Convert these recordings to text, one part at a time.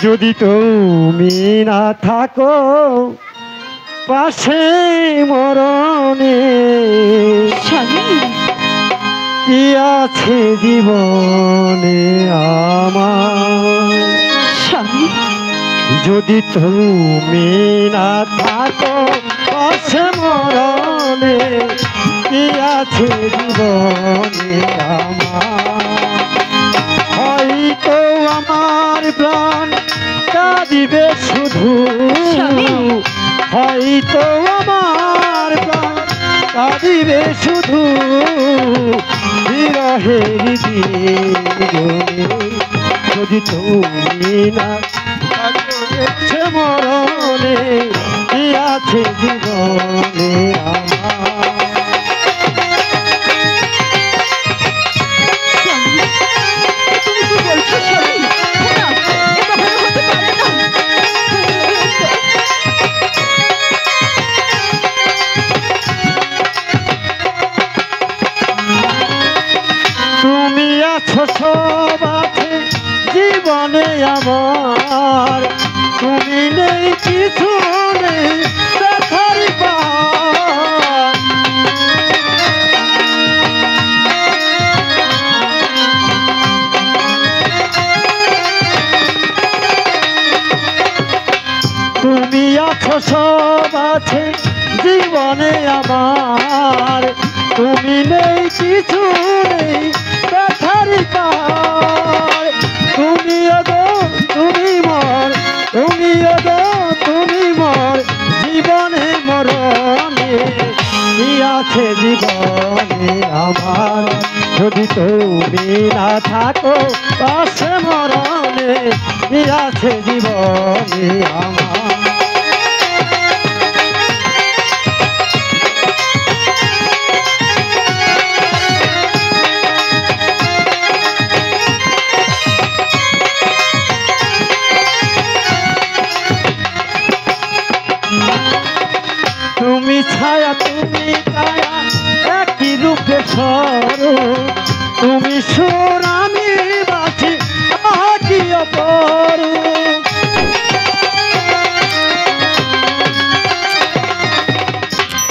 যদি তুমি না থাকো পাশে মরণে কি আছে জীবনে আমার। যদি তুমি না থাকো পাশে মরণে কি আছে জীবনে আমার। হয়তো আমার প্রাণ কাঁদিবে শুধু, হয়তো আমার প্রাণ কাঁদিবে শুধু বিরহের দিনে। যদি তুমি না থাকো মরণে কি আছে জীবনে আমার। তুমি আছো সব আছে জীবনে আমার, তুমি নেই কিছু নেই ব্যথার পার। তুমি আছো সব আছে জীবনে আমার, তুমি নেই কিছু নেই ব্যথার পার। তুমি আগো তুমি মর, তুমি আগো তুমি মর জীবনে মরণে কি আছে জীবনে আমার। যদি তুমি না থাকো পাশে মরণে কি আছে জীবনে আমার। তুমি ছায়া তুমি কায়া একই রূপে স্বরূপ, তুমি সুর আমি বাঁচি কি অপরূপ।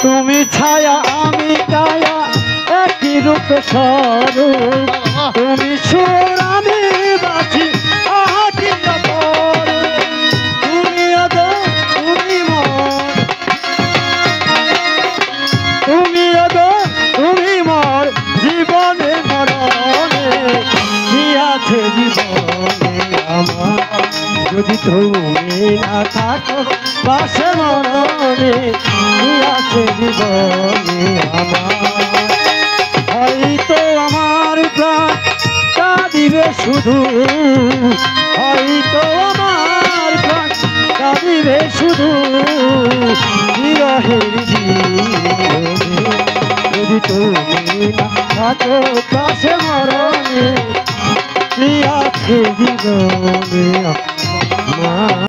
তুমি ছায়া আমি কায়া একই রূপে স্বরূপ, তুমি সুর আমি বাঁচি কি অপরূপ। তুমি আগো তুমি মর, তুমি আগো তুমি মর জীবনে মরণে কি আছে জীবনে আমার। যদি তুমি না থাকো পাশে মরণে কি আছে জীবনে আমার। হয়তো আমার প্রাণ কাঁদিবে শুধু, হয়তো আমার প্রাণ কাঁদিবে শুধু বিরহের দিনে। যদি তুমি না থাকো পাশে মরণে কি আছে জীবনে আমার।